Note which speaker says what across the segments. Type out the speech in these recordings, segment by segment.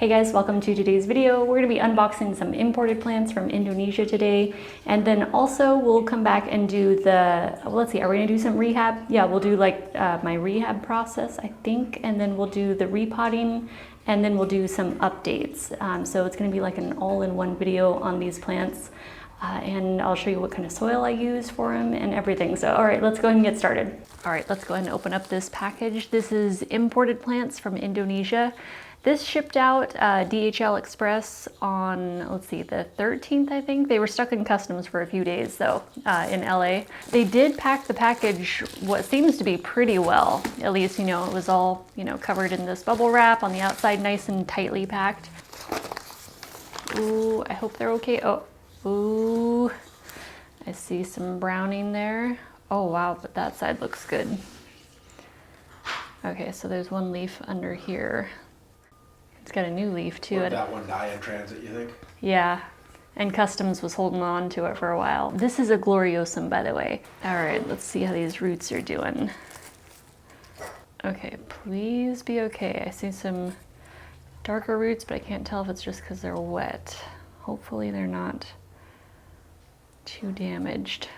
Speaker 1: Hey guys, welcome to today's video. We're going to be unboxing some imported plants from Indonesia today, and then also we'll come back and do the, well, let's see, are we going to do some rehab? Yeah, we'll do like my rehab process, I think, and then we'll do the repotting, and then we'll do some updates. So it's going to be like an all-in-one video on these plants, and I'll show you what kind of soil I use for them and everything. So all right, let's go ahead and get started. All right, let's go ahead and open up this package. This is imported plants from Indonesia. This shipped out DHL Express on, let's see, the 13th, I think. They were stuck in customs for a few days, though, in LA. They did pack the package what seems to be pretty well. At least, you know, it was all, you know, covered in this bubble wrap on the outside, nice and tightly packed. Ooh, I hope they're okay. Oh, ooh, I see some browning there. Oh, wow, but that side looks good. Okay, so there's one leaf under here. It's got a new leaf too.
Speaker 2: Would that one die in transit, you think?
Speaker 1: Yeah, and customs was holding on to it for a while. This is a gloriosum, by the way. All right, let's see how these roots are doing. Okay, please be okay. I see some darker roots, but I can't tell if it's just because they're wet. Hopefully they're not too damaged.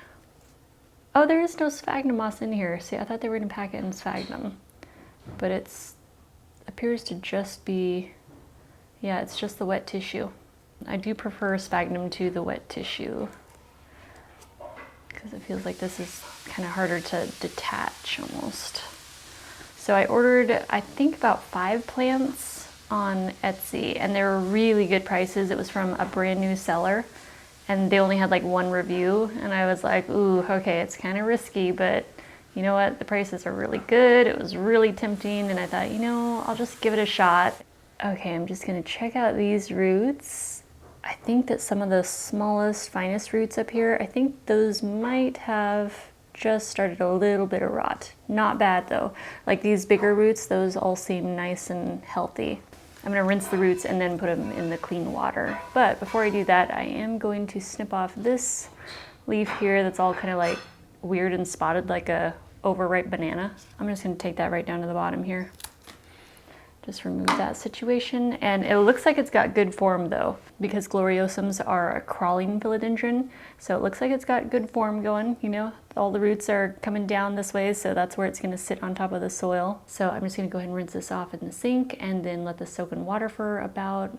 Speaker 1: Oh, there is no sphagnum moss in here. See, I thought they were gonna pack it in sphagnum, but it's appears to just be, yeah, it's just the wet tissue. I do prefer sphagnum to the wet tissue because it feels like this is kind of harder to detach almost. So I ordered, I think, about 5 plants on Etsy, and they were really good prices. It was from a brand new seller, and they only had like 1 review, and I was like, ooh, okay, it's kind of risky, but you know what? The prices are really good. It was really tempting, and I thought, you know, I'll just give it a shot. Okay, I'm just gonna check out these roots. I think that some of the smallest, finest roots up here, I think those might have just started a little bit of rot. Not bad though. Like these bigger roots, those all seem nice and healthy. I'm gonna rinse the roots and then put them in the clean water. But before I do that, I am going to snip off this leaf here that's all kind of like weird and spotted like a overripe banana. I'm just going to take that right down to the bottom here. Just remove that situation. And it looks like it's got good form though, because gloriosums are a crawling philodendron. So it looks like it's got good form going, you know, all the roots are coming down this way, so that's where it's going to sit on top of the soil. So I'm just going to go ahead and rinse this off in the sink and then let this soak in water for about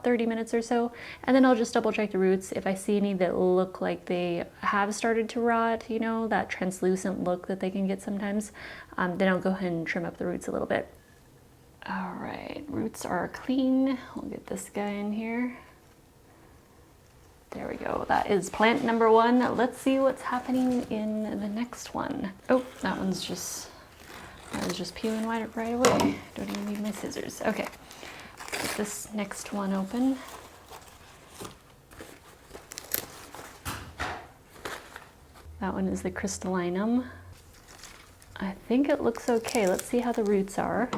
Speaker 1: 30 minutes or so. And then I'll just double check the roots. If I see any that look like they have started to rot, you know, that translucent look that they can get sometimes, then I'll go ahead and trim up the roots a little bit. All right, roots are clean. We'll get this guy in here. There we go. That is plant number 1. Let's see what's happening in the next one. Oh, that was just peeling right away. Don't even need my scissors. Okay, get this next one open. That one is the crystallinum. I think it looks okay. Let's see how the roots are.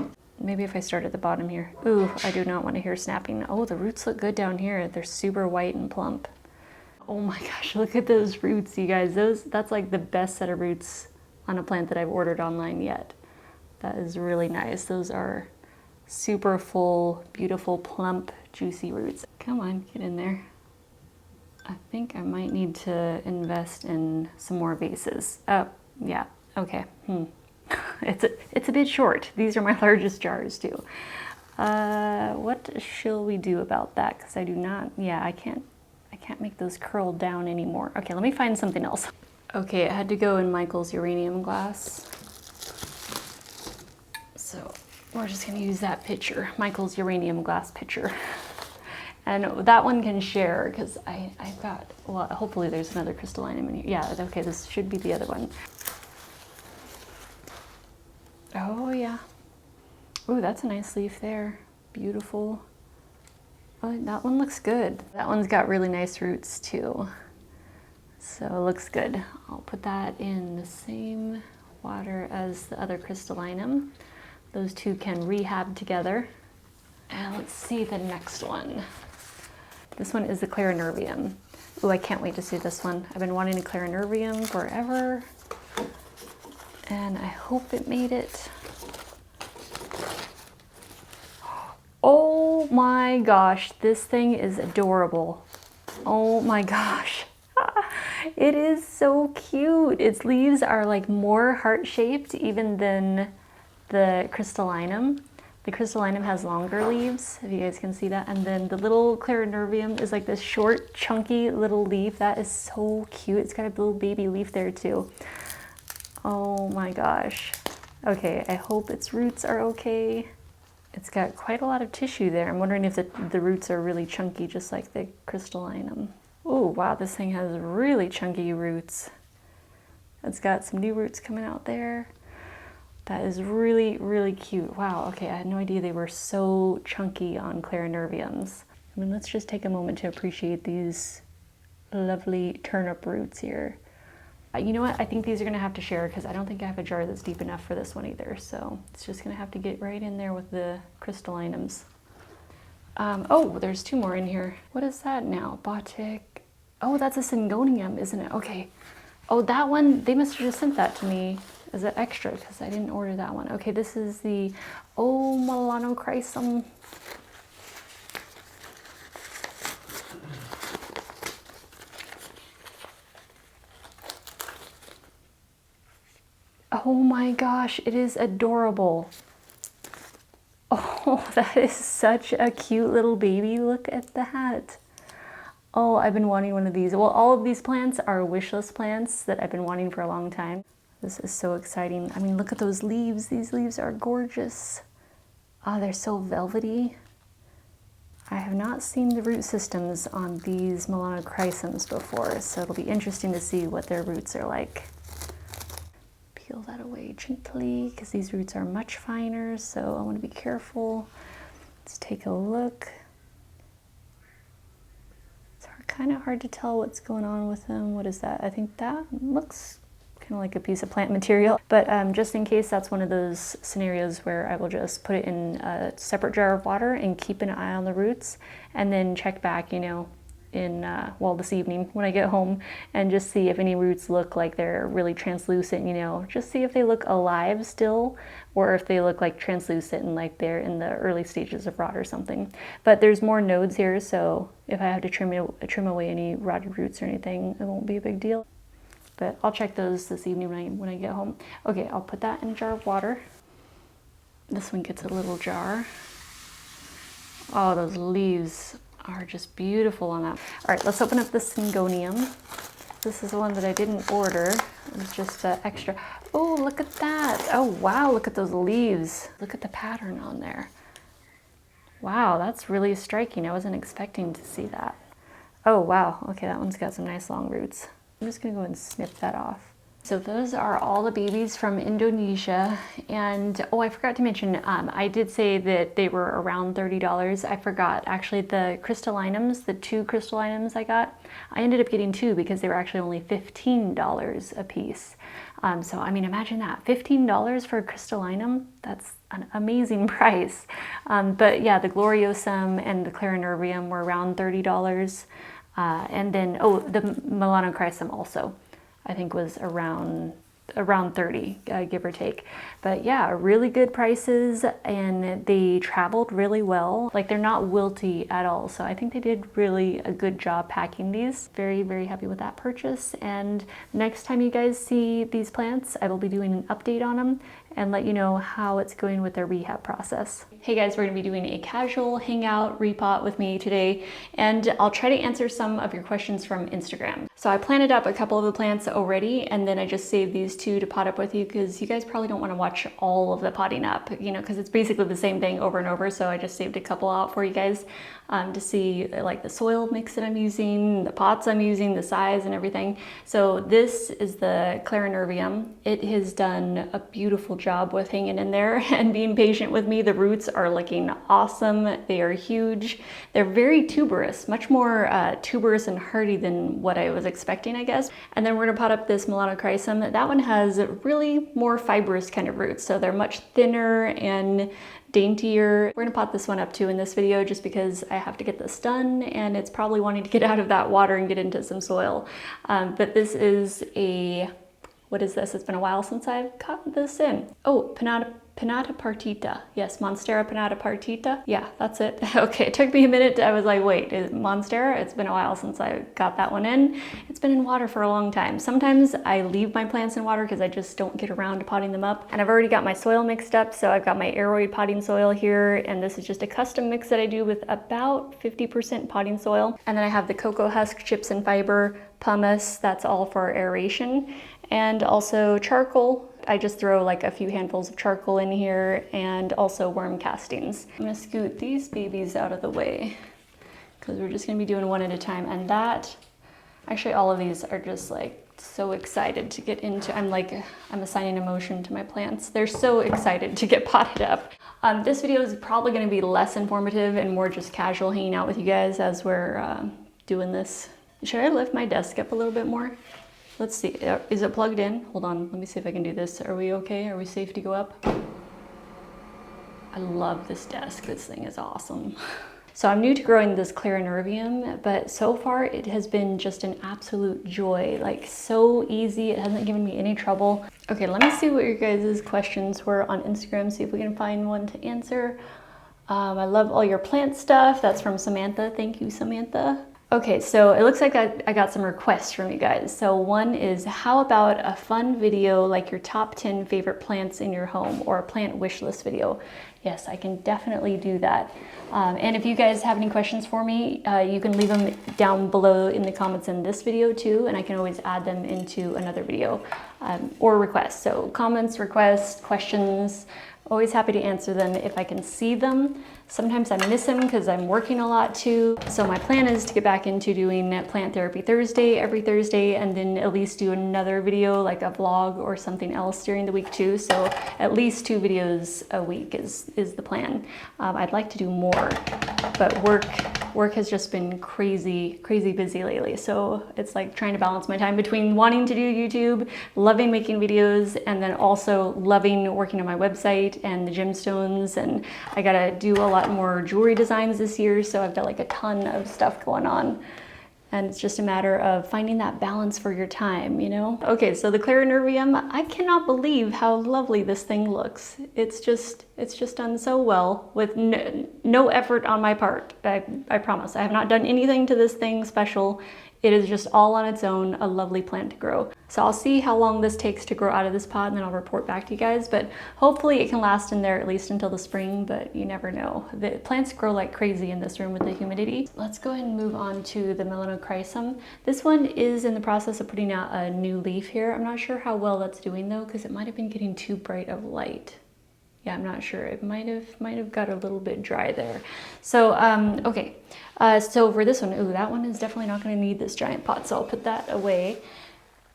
Speaker 1: Maybe if I start at the bottom here. Ooh, I do not want to hear snapping. Oh, the roots look good down here. They're super white and plump. Oh my gosh, look at those roots, you guys. That's like the best set of roots on a plant that I've ordered online yet. That is really nice. Those are super full, beautiful, plump, juicy roots. Come on, get in there. I think I might need to invest in some more vases. Oh, yeah, okay. It's a bit short. These are my largest jars too. What shall we do about that? Because I do not, yeah, I can't make those curl down anymore. Okay, let me find something else. Okay, it had to go in Michael's uranium glass. So we're just gonna use that pitcher, Michael's uranium glass pitcher. And that one can share because I've got, well, hopefully there's another crystallinum in here. Yeah, okay, this should be the other one. Oh yeah. Ooh, that's a nice leaf there. Beautiful. Oh, that one looks good. That one's got really nice roots too. So it looks good. I'll put that in the same water as the other crystallinum. Those two can rehab together. And let's see the next one. This one is the clarinervium. Ooh, I can't wait to see this one. I've been wanting a clarinervium forever. And I hope it made it. Oh my gosh, this thing is adorable. Oh my gosh. It is so cute. Its leaves are like more heart-shaped even than the crystallinum. The crystallinum has longer leaves, if you guys can see that. And then the little clarinervium is like this short, chunky little leaf. That is so cute. It's got a little baby leaf there too. Oh my gosh. Okay, I hope its roots are okay. It's got quite a lot of tissue there. I'm wondering if the roots are really chunky, just like the crystallinum. Oh wow, this thing has really chunky roots. It's got some new roots coming out there. That is really, really cute. Wow, okay, I had no idea they were so chunky on clarinerviums. I mean, let's just take a moment to appreciate these lovely turnip roots here. You know what, I think these are gonna have to share because I don't think I have a jar that's deep enough for this one either. So it's just gonna have to get right in there with the crystallinums. Oh, there's two more in here. What is that now? Batik. Oh, that's a syngonium, isn't it? Okay. Oh, that one, they must have just sent that to me as an extra because I didn't order that one. Okay, this is the, oh, Melanochrysum. Oh my gosh, it is adorable. Oh, that is such a cute little baby. Look at that. Oh, I've been wanting one of these. Well, all of these plants are wish list plants that I've been wanting for a long time. This is so exciting. I mean, look at those leaves. These leaves are gorgeous. Oh, they're so velvety. I have not seen the root systems on these Melanochrysums before, so it'll be interesting to see what their roots are like. Peel that away gently because these roots are much finer, so I want to be careful. Let's take a look. It's kind of hard to tell what's going on with them. What is that? I think that looks kind of like a piece of plant material, but just in case, that's one of those scenarios where I will just put it in a separate jar of water and keep an eye on the roots and then check back, you know, in, well, this evening when I get home and just see if any roots look like they're really translucent, you know, just see if they look alive still or if they look like translucent and like they're in the early stages of rot or something. But there's more nodes here, so if I have to trim away any rotted roots or anything, it won't be a big deal. But I'll check those this evening when I get home. Okay, I'll put that in a jar of water. This one gets a little jar. Oh, those leaves are just beautiful on that. All right, let's open up the syngonium. This is the one that I didn't order. It's just the extra. Oh, look at that. Oh, wow, look at those leaves. Look at the pattern on there. Wow, that's really striking. I wasn't expecting to see that. Oh, wow. Okay, that one's got some nice long roots. I'm just gonna go and snip that off. So those are all the babies from Indonesia. And oh, I forgot to mention, I did say that they were around $30. I forgot, actually the crystallinums, the two crystallinums I got, I ended up getting two because they were actually only $15 a piece. So I mean, imagine that, $15 for a crystallinum, that's an amazing price. But yeah, the gloriosum and the clarinervium were around $30. And then, oh, the Melanochrysum also, I think was around 30, give or take. But yeah, really good prices, and they traveled really well. Like, they're not wilty at all. So I think they did really a good job packing these. Very, very happy with that purchase. And next time you guys see these plants, I will be doing an update on them and let you know how it's going with their rehab process. Hey guys, we're gonna be doing a casual hangout repot with me today, and I'll try to answer some of your questions from Instagram. So I planted up a couple of the plants already, and then I just saved these two to pot up with you because you guys probably don't want to watch all of the potting up, you know, because it's basically the same thing over and over. So I just saved a couple out for you guys to see like the soil mix that I'm using, the pots I'm using, the size and everything. So this is the clarinervium. It has done a beautiful job with hanging in there and being patient with me. The roots are looking awesome. They are huge. They're very tuberous, much more tuberous and hardy than what I was expecting, I guess. And then we're gonna pot up this Melanochrysum. That one has really more fibrous kind of roots. So they're much thinner and daintier. We're gonna pot this one up too in this video just because I have to get this done and it's probably wanting to get out of that water and get into some soil. But this is a, What is this? It's been a while since I've got this in. Oh, Pinnata partita. Yes, Monstera pinnata partita. Yeah, that's it. Okay, it took me a minute. I was like, wait, is it Monstera? It's been a while since I got that one in. It's been in water for a long time. Sometimes I leave my plants in water because I just don't get around to potting them up. And I've already got my soil mixed up. So I've got my aeroid potting soil here. And this is just a custom mix that I do with about 50% potting soil. And then I have the cocoa husk, chips and fiber, pumice. That's all for aeration. And also charcoal. I just throw like a few handfuls of charcoal in here, and also worm castings. I'm gonna scoot these babies out of the way because we're just gonna be doing one at a time. And that, actually all of these are just like so excited to get into. I'm assigning emotion to my plants. They're so excited to get potted up. This video is probably gonna be less informative and more just casual hanging out with you guys as we're doing this. Should I lift my desk up a little bit more? Let's see, is it plugged in? Hold on, let me see if I can do this. Are we okay? Are we safe to go up? I love this desk. This thing is awesome. So I'm new to growing this Clarinervium, but so far it has been just an absolute joy. Like so easy, it hasn't given me any trouble. Okay, let me see what your guys' questions were on Instagram, see if we can find one to answer. I love all your plant stuff. That's from Samantha. Thank you, Samantha. Okay, so it looks like I got some requests from you guys. So one is, how about a fun video like your top 10 favorite plants in your home, or a plant wish list video? Yes, I can definitely do that. And if you guys have any questions for me, you can leave them down below in the comments in this video too, and I can always add them into another video, or requests. So comments, requests, questions, always happy to answer them if I can see them. Sometimes I miss them because I'm working a lot too. So my plan is to get back into doing Plant Therapy Thursday every Thursday, and then at least do another video, like a vlog or something else during the week too. So at least 2 videos a week is the plan. I'd like to do more, but work has just been crazy busy lately. So it's like trying to balance my time between wanting to do YouTube, loving making videos, and then also loving working on my website and the gemstones. And I gotta do a lot more jewelry designs this year, so I've got like a ton of stuff going on. And it's just a matter of finding that balance for your time, you know? Okay, so the Clarinervium, I cannot believe how lovely this thing looks. It's just done so well with no effort on my part. I promise. I have not done anything to this thing special. It is just all on its own, a lovely plant to grow. So I'll see how long this takes to grow out of this pot, and then I'll report back to you guys. But hopefully it can last in there at least until the spring, but you never know. The plants grow like crazy in this room with the humidity. Let's go ahead and move on to the Melanochrysum. This one is in the process of putting out a new leaf here. I'm not sure how well that's doing though, because it might have been getting too bright of light. Yeah, I'm not sure. It might have got a little bit dry there. So, okay. So for this one, ooh, that one is definitely not going to need this giant pot, so I'll put that away.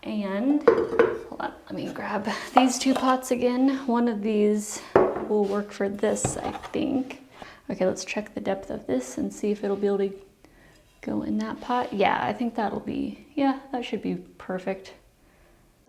Speaker 1: And hold on, let me grab these 2 pots again. One of these will work for this, I think. Okay, let's check the depth of this and see if it'll be able to go in that pot. Yeah, I think that'll be, yeah, that should be perfect.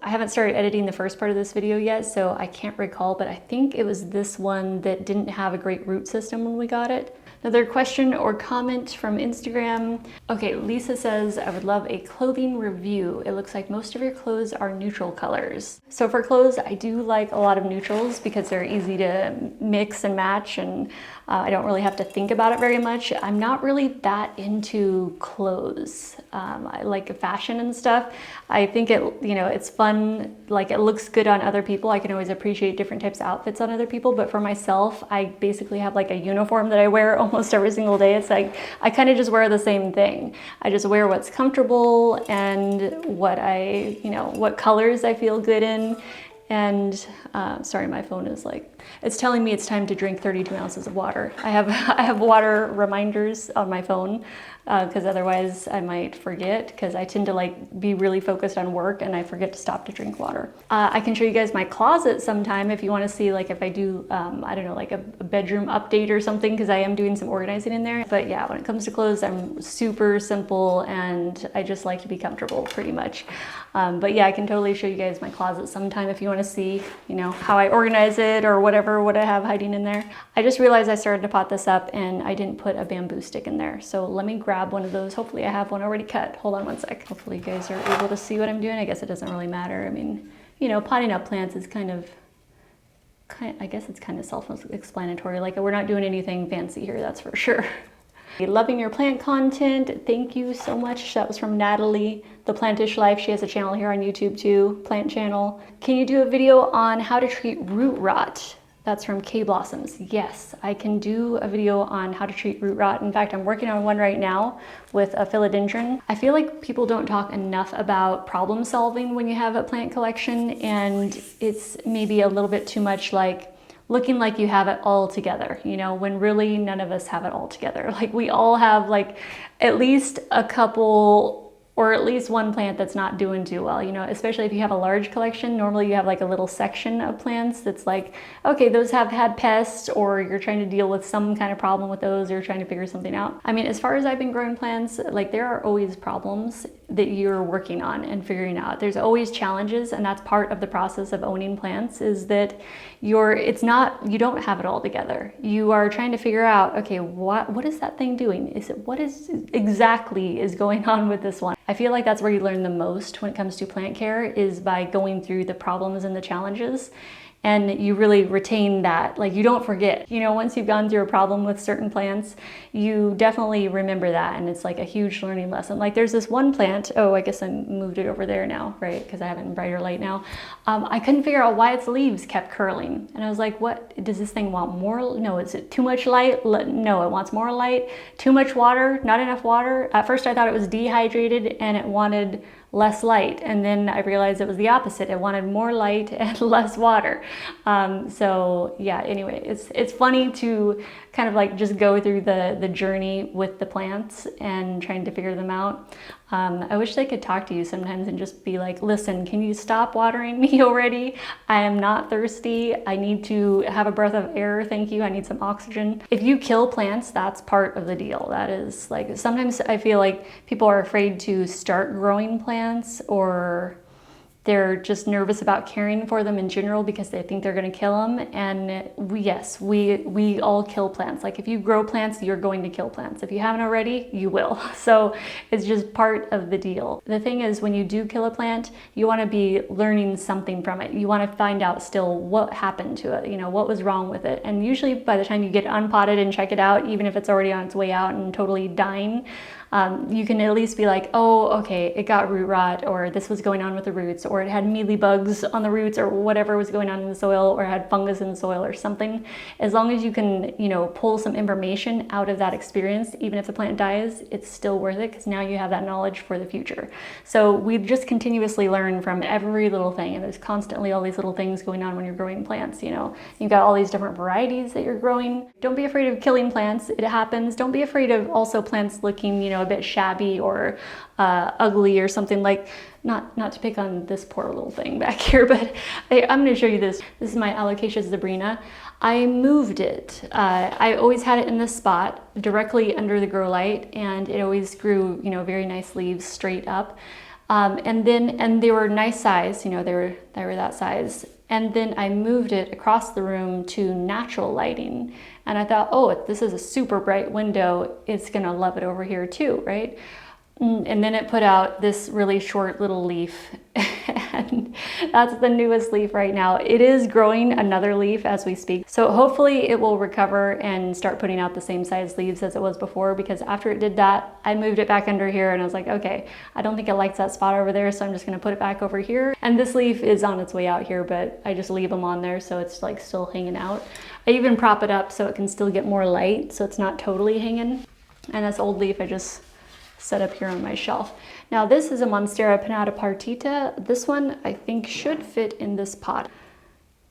Speaker 1: I haven't started editing the first part of this video yet, so I can't recall, but I think it was this one that didn't have a great root system when we got it. Another question or comment from Instagram. Okay, Lisa says, I would love a clothing review. It looks like most of your clothes are neutral colors. So for clothes, I do like a lot of neutrals because they're easy to mix and match, and I don't really have to think about it very much. I'm not really that into clothes. I like fashion and stuff. I think it's fun, like it looks good on other people. I can always appreciate different types of outfits on other people, but for myself, I basically have like a uniform that I wear almost every single day. It's like, I kind of just wear the same thing. I just wear what's comfortable and what what colors I feel good in. And sorry, my phone is like, it's telling me it's time to drink 32 ounces of water. I have water reminders on my phone because otherwise I might forget, because I tend to like be really focused on work and I forget to stop to drink water. I can show you guys my closet sometime if you want to see, like if I do, I don't know, like a bedroom update or something, because I am doing some organizing in there. But yeah, when it comes to clothes, I'm super simple and I just like to be comfortable pretty much. But yeah, I can totally show you guys my closet sometime if you want to see, how I organize it or whatever, what I have hiding in there. I just realized I started to pot this up and I didn't put a bamboo stick in there. So let me grab one of those. Hopefully I have one already cut. Hold on one sec. Hopefully you guys are able to see what I'm doing. I guess it doesn't really matter. I mean, you know, potting up plants is I guess it's kind of self-explanatory. Like, we're not doing anything fancy here, that's for sure. Loving your plant content. Thank you so much. That was from Natalie, The Plantish Life. She has a channel here on YouTube too, plant channel. Can you do a video on how to treat root rot? That's from K Blossoms. Yes, I can do a video on how to treat root rot. In fact, I'm working on one right now with a philodendron. I feel like people don't talk enough about problem solving when you have a plant collection, and it's maybe a little bit too much like looking like you have it all together, you know, when really none of us have it all together. Like, we all have like at least a couple or at least one plant that's not doing too well, you know, especially if you have a large collection. Normally you have like a little section of plants that's like, okay, those have had pests, or you're trying to deal with some kind of problem with those, or you're trying to figure something out. I mean, as far as I've been growing plants, like, there are always problems that you're working on and figuring out. There's always challenges, and that's part of the process of owning plants, is that you don't have it all together. You are trying to figure out, okay, what is that thing doing? What is exactly is going on with this one? I feel like that's where you learn the most when it comes to plant care, is by going through the problems and the challenges. And you really retain that, like, you don't forget. You know, once you've gone through a problem with certain plants, you definitely remember that, and it's like a huge learning lesson. Like, there's this one plant, oh, I guess I moved it over there now, right? Because I have it in brighter light now. I couldn't figure out why its leaves kept curling. And I was like, what, does this thing want more? No, is it too much light? No, it wants more light. Too much water, not enough water. At first I thought it was dehydrated and it wanted less light, and then I realized it was the opposite. It wanted more light and less water. So yeah, anyway, it's funny to kind of like just go through the journey with the plants and trying to figure them out. I wish they could talk to you sometimes and just be like, listen, can you stop watering me already? I am not thirsty. I need to have a breath of air. Thank you. I need some oxygen. If you kill plants, that's part of the deal. That is, like, sometimes I feel like people are afraid to start growing plants, or they're just nervous about caring for them in general because they think they're going to kill them. And we all kill plants. Like, if you grow plants, you're going to kill plants. If you haven't already, you will. So it's just part of the deal. The thing is, when you do kill a plant, you want to be learning something from it. You want to find out still what happened to it, you know, what was wrong with it. And usually by the time you get unpotted and check it out, even if it's already on its way out and totally dying, you can at least be like, oh, okay, it got root rot, or this was going on with the roots, or it had mealy bugs on the roots, or whatever was going on in the soil, or had fungus in the soil or something. As long as you can, you know, pull some information out of that experience, even if the plant dies, it's still worth it, because now you have that knowledge for the future. So we just continuously learn from every little thing, and there's constantly all these little things going on when you're growing plants. You know, you've got all these different varieties that you're growing. Don't be afraid of killing plants. It happens. Don't be afraid of also plants looking, you know, a bit shabby or ugly or something. Like, not to pick on this poor little thing back here, but I'm going to show you this. This is my Alocasia zebrina. I moved it. I always had it in this spot directly under the grow light, and it always grew, you know, very nice leaves straight up. And they were nice size, you know, they were that size. And then I moved it across the room to natural lighting. And I thought, oh, this is a super bright window, it's gonna love it over here too, right? And then it put out this really short little leaf, and that's the newest leaf right now. It is growing another leaf as we speak. So hopefully it will recover and start putting out the same size leaves as it was before, because after it did that, I moved it back under here and I was like, okay, I don't think it likes that spot over there, so I'm just gonna put it back over here. And this leaf is on its way out here, but I just leave them on there so it's like still hanging out. I even prop it up so it can still get more light, so it's not totally hanging. And this old leaf I just set up here on my shelf. Now this is a Monstera pinnata partita. This one I think should fit in this pot.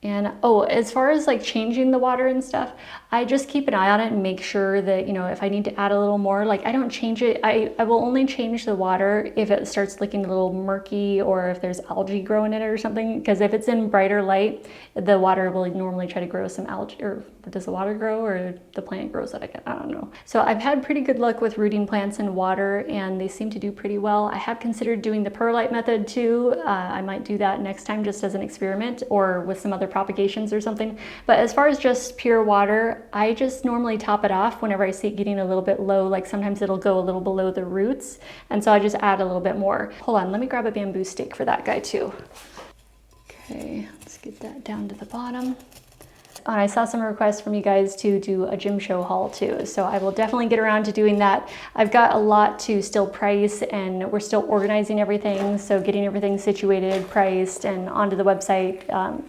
Speaker 1: And oh, as far as like changing the water and stuff, I just keep an eye on it and make sure that, you know, if I need to add a little more, like I don't change it. I will only change the water if it starts looking a little murky, or if there's algae growing in it or something. Because if it's in brighter light, the water will normally try to grow some algae. Or does the water grow, or the plant grows that? I don't know. So I've had pretty good luck with rooting plants in water, and they seem to do pretty well. I have considered doing the perlite method too. I might do that next time just as an experiment, or with some other propagations or something. But as far as just pure water, I just normally top it off whenever I see it getting a little bit low. Like sometimes it'll go a little below the roots, and so I just add a little bit more. Hold on, let me grab a bamboo stick for that guy too. Okay, let's get that down to the bottom. And I saw some requests from you guys to do a gym show haul too, so I will definitely get around to doing that. I've got a lot to still price, and we're still organizing everything, so getting everything situated, priced, and onto the website.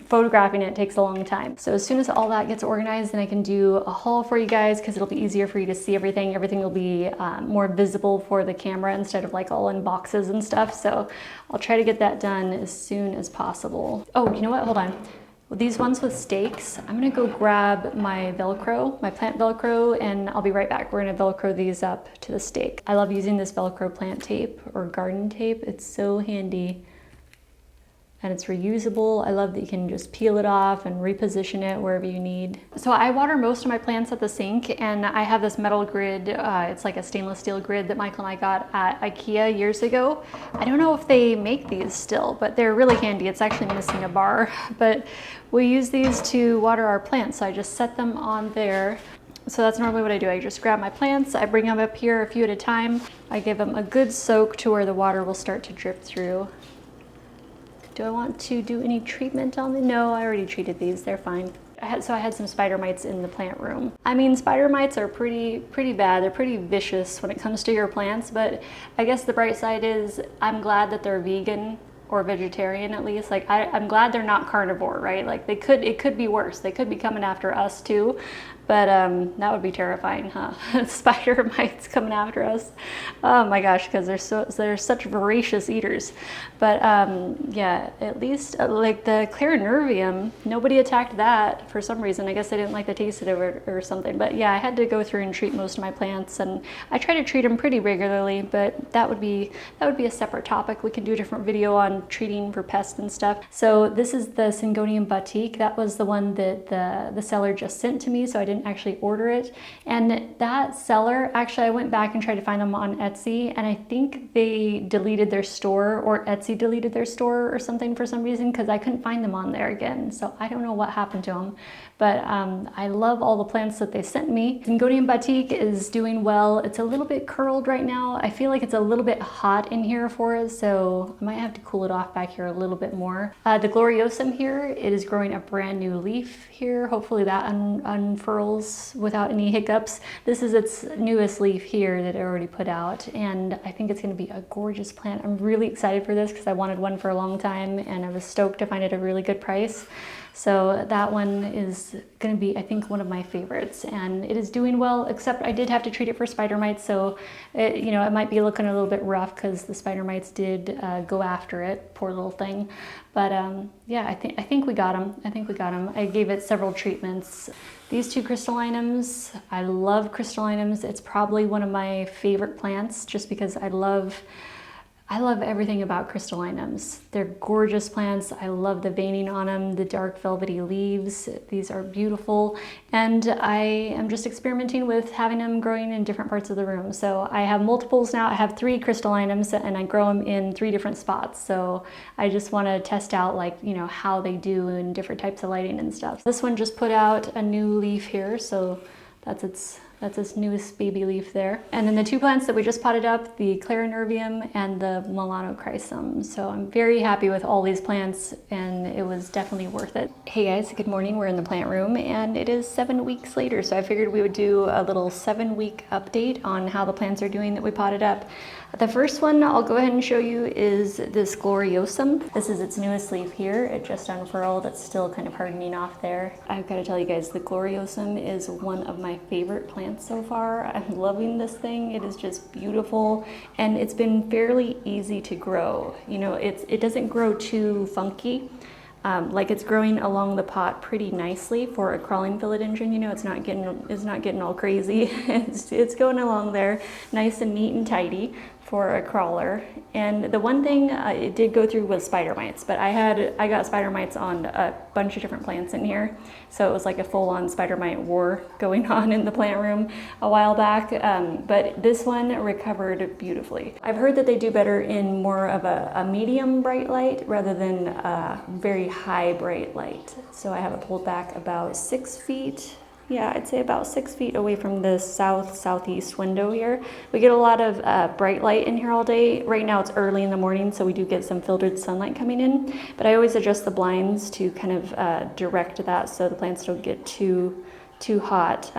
Speaker 1: Photographing it takes a long time. So as soon as all that gets organized, then I can do a haul for you guys, because it'll be easier for you to see everything. Everything will be more visible for the camera instead of like all in boxes and stuff. So I'll try to get that done as soon as possible. Oh, you know what? Hold on. These ones with stakes, I'm gonna go grab my Velcro, my plant Velcro, and I'll be right back. We're gonna Velcro these up to the stake. I love using this Velcro plant tape or garden tape. It's so handy. And it's reusable. I love that you can just peel it off and reposition it wherever you need. So I water most of my plants at the sink, and I have this metal grid. It's like a stainless steel grid that Michael and I got at IKEA years ago. I don't know if they make these still, but they're really handy. It's actually missing a bar, but we use these to water our plants. So I just set them on there. So that's normally what I do. I just grab my plants, I bring them up here a few at a time. I give them a good soak to where the water will start to drip through. Do I want to do any treatment on them? No, I already treated these, they're fine. I had some spider mites in the plant room. I mean, spider mites are pretty bad. They're pretty vicious when it comes to your plants, but I guess the bright side is I'm glad that they're vegan or vegetarian at least. Like I'm glad they're not carnivore, right? Like it could be worse. They could be coming after us too. But that would be terrifying, huh? Spider mites coming after us. Oh my gosh, because they're such voracious eaters. But yeah, at least like the Clarinervium, nobody attacked that for some reason. I guess they didn't like the taste of it or something. But yeah, I had to go through and treat most of my plants, and I try to treat them pretty regularly. But that would be a separate topic. We can do a different video on treating for pests and stuff. So this is the Syngonium batik. That was the one that the seller just sent to me, so I didn't actually order it. And that seller, actually I went back and tried to find them on Etsy, and I think they deleted their store, or Etsy deleted their store or something for some reason, because I couldn't find them on there again. So I don't know what happened to them, but I love all the plants that they sent me. Syngonium batik is doing well. It's a little bit curled right now. I feel like it's a little bit hot in here for it, so I might have to cool it off back here a little bit more. The Gloriosum here, it is growing a brand new leaf here. Hopefully that unfurls without any hiccups. This is its newest leaf here that I already put out, and I think it's going to be a gorgeous plant. I'm really excited for this because I wanted one for a long time, and I was stoked to find it at a really good price. So that one is going to be, I think, one of my favorites, and it is doing well, except I did have to treat it for spider mites, so it might be looking a little bit rough because the spider mites did go after it, poor little thing. But yeah, I think we got them. I gave it several treatments. These two crystallinums, I love crystallinums. It's probably one of my favorite plants just because I love everything about crystallinums. They're gorgeous plants. I love the veining on them, the dark velvety leaves. These are beautiful. And I am just experimenting with having them growing in different parts of the room. So I have multiples now. I have 3 crystallinums, and I grow them in 3 different spots. So I just want to test out how they do in different types of lighting and stuff. This one just put out a new leaf here, so that's its newest baby leaf there. And then the 2 plants that we just potted up, the Clarinervium and the Melanochrysum. So I'm very happy with all these plants, and it was definitely worth it. Hey guys, good morning. We're in the plant room, and it is 7 weeks later. So I figured we would do a little 7-week update on how the plants are doing that we potted up. The first one I'll go ahead and show you is this Gloriosum. This is its newest leaf here. It just unfurled. It's still kind of hardening off there. I've got to tell you guys, the Gloriosum is one of my favorite plants so far. I'm loving this thing. It is just beautiful, and it's been fairly easy to grow. It doesn't grow too funky. It's growing along the pot pretty nicely for a crawling philodendron. It's not getting all crazy. It's going along there nice and neat and tidy for a crawler. And the one thing it did go through was spider mites, but I got spider mites on a bunch of different plants in here, so it was like a full-on spider mite war going on in the plant room a while back. But this one recovered beautifully. I've heard that they do better in more of a medium bright light rather than a very high bright light. So I have it pulled back about 6 feet, yeah, I'd say about 6 feet away from the southeast window here. We get a lot of bright light in here all day. Right now it's early in the morning, so we do get some filtered sunlight coming in, but I always adjust the blinds to kind of direct that so the plants don't get too hot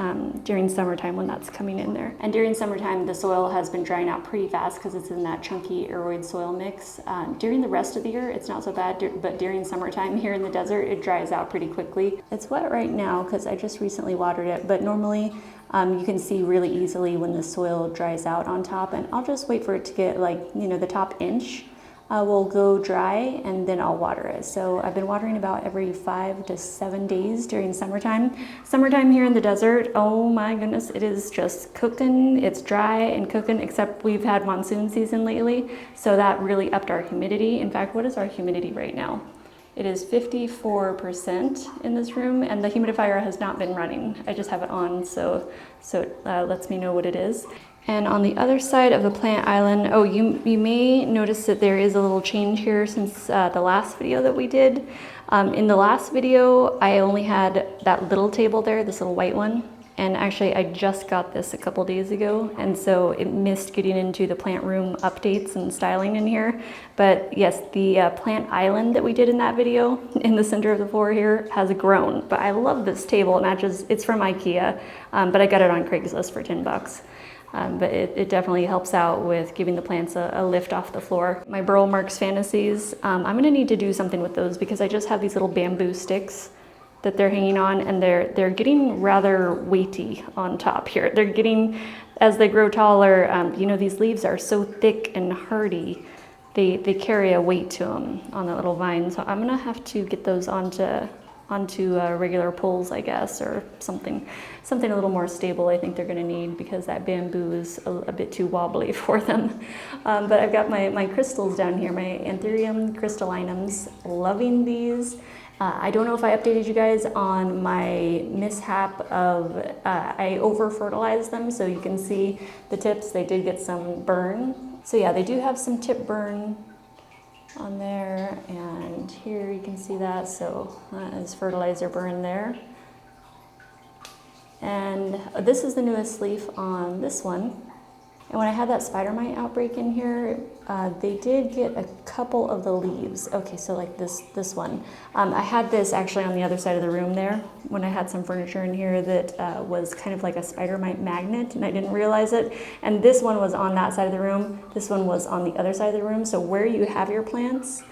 Speaker 1: during summertime when that's coming in there. And during summertime, the soil has been drying out pretty fast because it's in that chunky aeroid soil mix. During the rest of the year, it's not so bad, but during summertime here in the desert, it dries out pretty quickly. It's wet right now because I just recently watered it, but normally you can see really easily when the soil dries out on top, and I'll just wait for it to get like, you know, the top inch will go dry and then I'll water it. So I've been watering about every 5 to 7 days during summertime. Summertime here in the desert, oh my goodness, it is just cooking. It's dry and cooking, except we've had monsoon season lately, so that really upped our humidity. In fact, what is our humidity right now? It is 54% in this room, and the humidifier has not been running. I just have it on, so it lets me know what it is. And on the other side of the plant island, oh, you may notice that there is a little change here since the last video that we did. In the last video, I only had that little table there, this little white one. And actually, I just got this a couple days ago, and so it missed getting into the plant room updates and styling in here. But yes, the plant island that we did in that video in the center of the floor here has grown. But I love this table. It matches, it's from IKEA, but I got it on Craigslist for 10 bucks. But it definitely helps out with giving the plants a lift off the floor. My Burl Marks Fantasies, I'm gonna need to do something with those because I just have these little bamboo sticks that they're hanging on, and they're getting rather weighty on top here. They're getting, as they grow taller, you know, these leaves are so thick and hardy, they carry a weight to them on the little vine. So I'm gonna have to get those onto regular poles, I guess, or something a little more stable. I think they're going to need, because that bamboo is a bit too wobbly for them. But I've got my crystals down here, my Anthurium crystallinums. Loving these. I don't know if I updated you guys on my mishap of I over fertilized them, so you can see the tips. They did get some burn. So yeah, they do have some tip burn on there, and here you can see that, so that is fertilizer burn there. And this is the newest leaf on this one. And when I had that spider mite outbreak in here, they did get a couple of the leaves. Okay, so like this one. I had this actually on the other side of the room there when I had some furniture in here that was kind of like a spider mite magnet, and I didn't realize it. And this one was on that side of the room. This one was on the other side of the room. So where you have your plants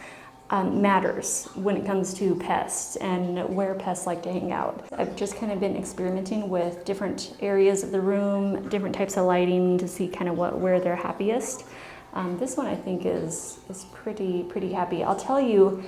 Speaker 1: matters when it comes to pests and where pests like to hang out. I've just kind of been experimenting with different areas of the room, different types of lighting to see kind of where they're happiest. This one I think is pretty happy. I'll tell you,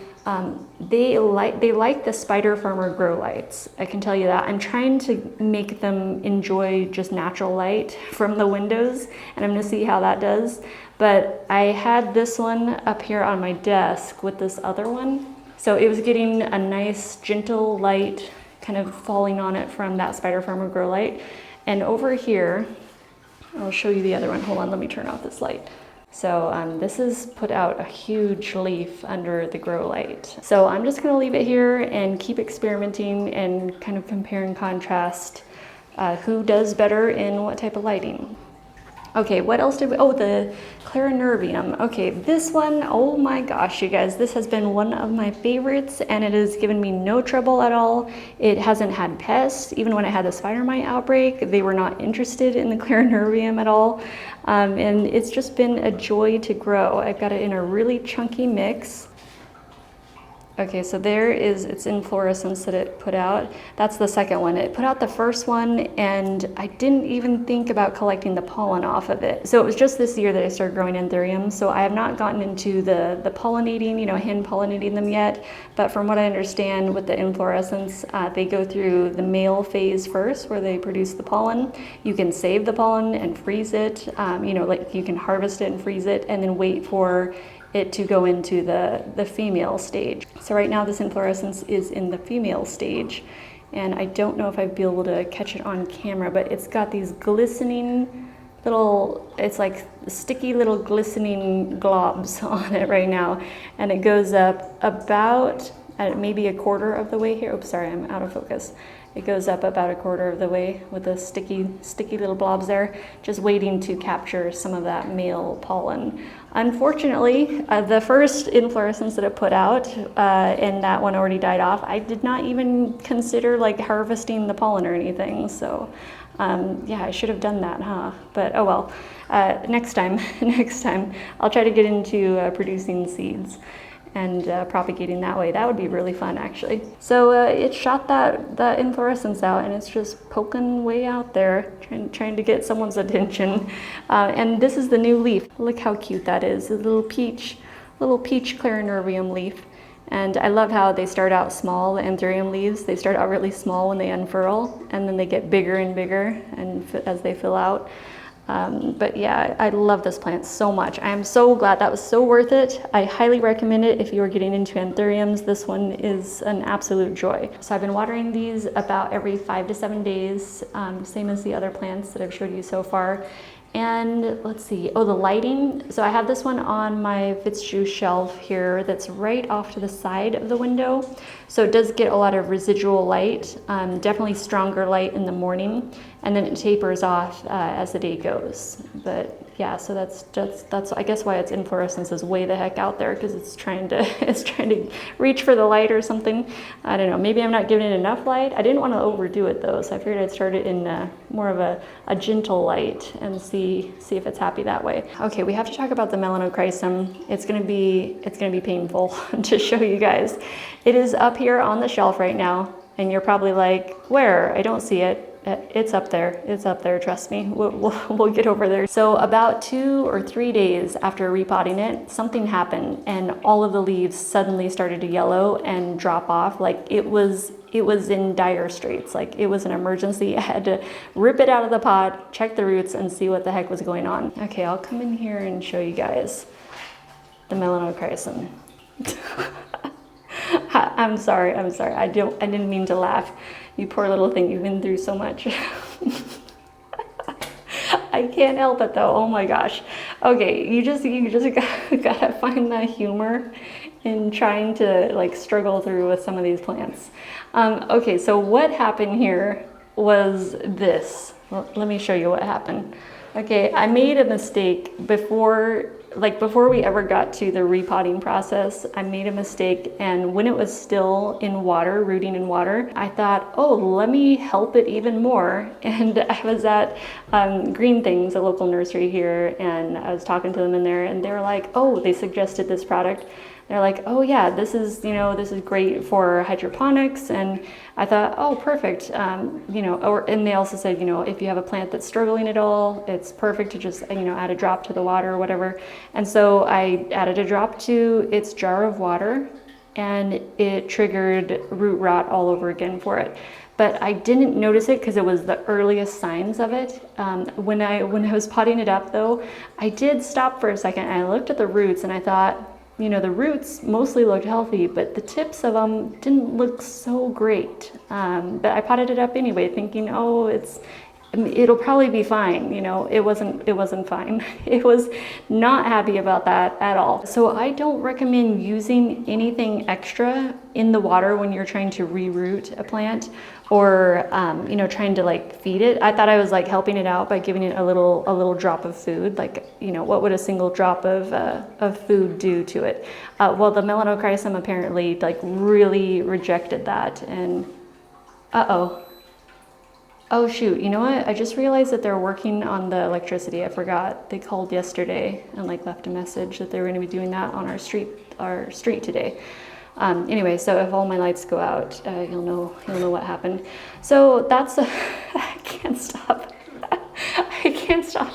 Speaker 1: they like the Spider Farmer grow lights. I can tell you that. I'm trying to make them enjoy just natural light from the windows, and I'm gonna see how that does. But I had this one up here on my desk with this other one. So it was getting a nice gentle light kind of falling on it from that Spider Farmer grow light. And over here, I'll show you the other one. Hold on, let me turn off this light. So this has put out a huge leaf under the grow light. So I'm just gonna leave it here and keep experimenting and kind of compare and contrast who does better in what type of lighting. Okay, what else did we, oh, the Clarinervium. Okay, this one, oh my gosh, you guys, this has been one of my favorites, and it has given me no trouble at all. It hasn't had pests. Even when I had the spider mite outbreak, they were not interested in the Clarinervium at all. And it's just been a joy to grow. I've got it in a really chunky mix. Okay, so there is its inflorescence that it put out. That's the second one. It put out the first one, and I didn't even think about collecting the pollen off of it. So it was just this year that I started growing anthuriums, so I have not gotten into the pollinating, you know, hand pollinating them yet. But from what I understand with the inflorescence, they go through the male phase first, where they produce the pollen. You can save the pollen and freeze it. You know, like you can harvest it and freeze it, and then wait for it to go into the female stage. So right now this inflorescence is in the female stage, and I don't know if I'd be able to catch it on camera, but it's got these glistening little, it's like sticky little glistening globs on it right now, and it goes up about maybe a quarter of the way here. Oops, sorry, I'm out of focus. It goes up about a quarter of the way with the sticky little blobs there, just waiting to capture some of that male pollen. Unfortunately, the first inflorescence that it put out, and that one already died off, I did not even consider like harvesting the pollen or anything. So yeah, I should have done that, huh? But oh well. Next time, I'll try to get into producing seeds and propagating that way. That would be really fun, actually. So it shot that inflorescence out, and it's just poking way out there, trying to get someone's attention. And this is the new leaf. Look how cute that is. A little peach clarinervium leaf. And I love how they start out small, the anthurium leaves. They start out really small when they unfurl, and then they get bigger and bigger and as they fill out. But yeah, I love this plant so much. I am so glad that was so worth it. I highly recommend it if you are getting into anthuriums. This one is an absolute joy. So I've been watering these about every 5 to 7 days, same as the other plants that I've showed you so far. And let's see, oh, the lighting. So I have this one on my Fitzhugh shelf here that's right off to the side of the window. So it does get a lot of residual light, definitely stronger light in the morning, and then it tapers off as the day goes. But yeah, so that's I guess why its inflorescence is way the heck out there, because it's trying to reach for the light or something. I don't know, maybe I'm not giving it enough light. I didn't want to overdo it though, so I figured I'd start it in more of a gentle light and see if it's happy that way. Okay, we have to talk about the Melanochrysum. It's gonna be painful to show you guys. It is up here on the shelf right now, and you're probably like, where? I don't see it. It's up there, trust me. We'll get over there. So about 2 or 3 days after repotting it, something happened, and all of the leaves suddenly started to yellow and drop off. Like it was in dire straits. Like it was an emergency. I had to rip it out of the pot, check the roots, and see what the heck was going on. Okay, I'll come in here and show you guys the Melanochrysum. I'm sorry. I didn't mean to laugh. You poor little thing, you've been through so much. I can't help it though. Oh my gosh. Okay, you just gotta find the humor in trying to like struggle through with some of these plants. Okay, so what happened here was this. Well, let me show you what happened. Okay, I made a mistake before we ever got to the repotting process. I made a mistake, and when it was still in water, rooting in water, I thought, oh, let me help it even more. And I was at Green Things, a local nursery here, and I was talking to them in there, and they were like, oh, they suggested this product. They're like, oh yeah, this is great for hydroponics. And I thought, oh, perfect. And they also said, if you have a plant that's struggling at all, it's perfect to just, add a drop to the water or whatever. And so I added a drop to its jar of water, and it triggered root rot all over again for it. But I didn't notice it because it was the earliest signs of it. When I was potting it up though, I did stop for a second and I looked at the roots, and I thought, the roots mostly looked healthy, but the tips of them didn't look so great. But I potted it up anyway, thinking, oh, it'll probably be fine. It wasn't fine. It was not happy about that at all. So I don't recommend using anything extra in the water when you're trying to reroot a plant, or trying to like feed it. I thought I was like helping it out by giving it a little drop of food. Like, what would a single drop of food do to it? Well, the Melanochrysum apparently like really rejected that, and oh shoot, you know what? I just realized that they're working on the electricity. I forgot. They called yesterday and like left a message that they were going to be doing that on our street today. Anyway, so if all my lights go out, you'll know what happened. So that's I can't stop. I can't stop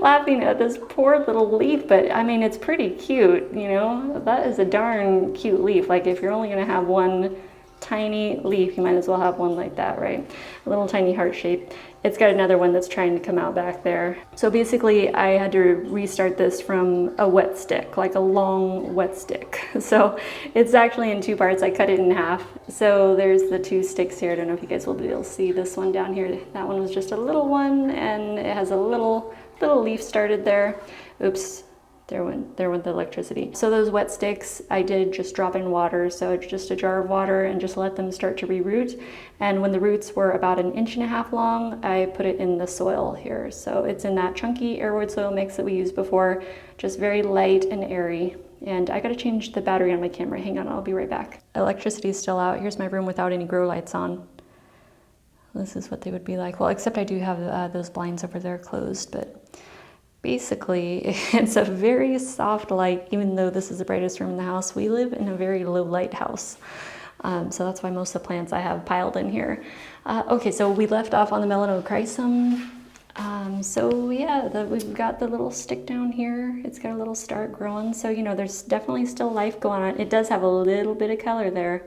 Speaker 1: laughing at this poor little leaf, but I mean, it's pretty cute, That is a darn cute leaf. Like if you're only going to have one tiny leaf, you might as well have one like that, right? A little tiny heart shape. It's got another one that's trying to come out back there. So basically I had to restart this from a wet stick, like a long wet stick. So it's actually in 2 parts. I cut it in half. So there's the 2 sticks here. I don't know if you guys will be able to see this one down here. That one was just a little one, and it has a little leaf started there. Oops, there went the electricity. So those wet sticks, I did just drop in water. So it's just a jar of water and just let them start to reroot. And when the roots were about 1.5 inches long, I put it in the soil here. So it's in that chunky airwood soil mix that we used before, just very light and airy. And I gotta change the battery on my camera. Hang on, I'll be right back. Electricity's still out. Here's my room without any grow lights on. This is what they would be like. Well, except I do have those blinds over there closed, but basically, it's a very soft light, even though this is the brightest room in the house. We live in a very low light house. So that's why most of the plants I have piled in here. Okay, so we left off on the Melanochrysum. So yeah, we've got the little stick down here. It's got a little start growing. So, you know, there's definitely still life going on. It does have a little bit of color there.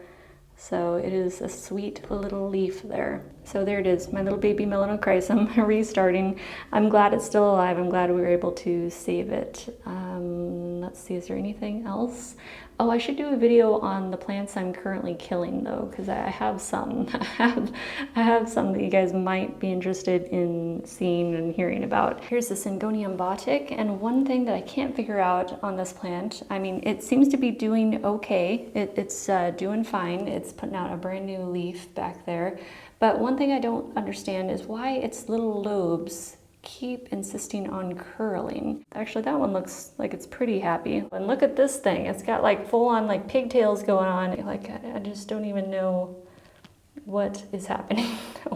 Speaker 1: So it is a sweet little leaf there. So there it is, my little baby Melanochrysum restarting. I'm glad it's still alive. I'm glad we were able to save it. Let's see, is there anything else? Oh, I should do a video on the plants I'm currently killing though, because I have some. I have some that you guys might be interested in seeing and hearing about. Here's the Syngonium Batik, and one thing that I can't figure out on this plant, I mean, it seems to be doing okay. It's doing fine. It's putting out a brand new leaf back there. But one thing I don't understand is why its little lobes keep insisting on curling. Actually, that one looks like it's pretty happy. And look at this thing. It's got like full on like pigtails going on. Like I just don't even know what is happening.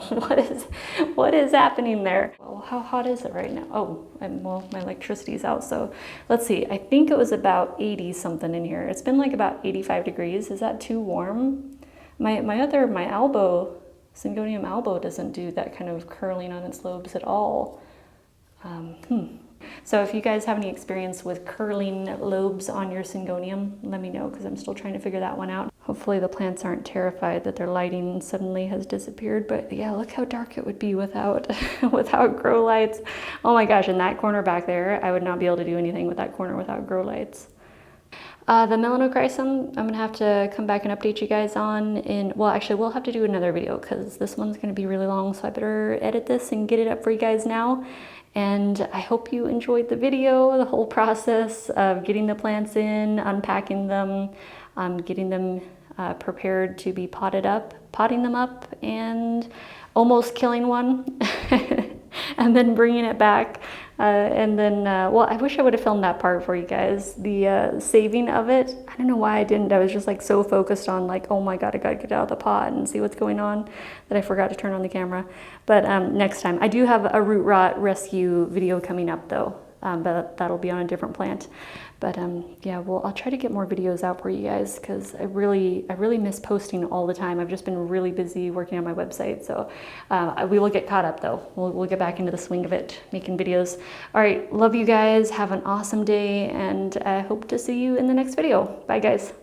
Speaker 1: what is happening there? Well, how hot is it right now? Oh, well, my electricity's out. So let's see. I think it was about 80 something in here. It's been like about 85 degrees. Is that too warm? My elbow, Syngonium albo, doesn't do that kind of curling on its lobes at all. So if you guys have any experience with curling lobes on your Syngonium, let me know, because I'm still trying to figure that one out. Hopefully the plants aren't terrified that their lighting suddenly has disappeared, but yeah, look how dark it would be without without grow lights. Oh my gosh, in that corner back there, I would not be able to do anything with that corner without grow lights. The Melanochrysum, I'm gonna have to come back and update you guys on well, actually we'll have to do another video because this one's gonna be really long, so I better edit this and get it up for you guys now. And I hope you enjoyed the video, the whole process of getting the plants in, unpacking them, getting them prepared to be potting them up, and almost killing one, and then bringing it back. And then, well, I wish I would have filmed that part for you guys, the saving of it. I don't know why I didn't. I was just like so focused on like, oh my God, I gotta get out of the pot and see what's going on, that I forgot to turn on the camera. But next time. I do have a root rot rescue video coming up though, but that'll be on a different plant. But yeah, well, I'll try to get more videos out for you guys, because I really miss posting all the time. I've just been really busy working on my website. So we will get caught up though. We'll get back into the swing of it, making videos. All right, love you guys. Have an awesome day, and I hope to see you in the next video. Bye guys.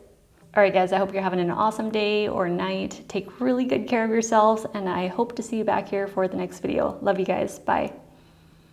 Speaker 1: All right guys, I hope you're having an awesome day or night. Take really good care of yourselves, and I hope to see you back here for the next video. Love you guys. Bye.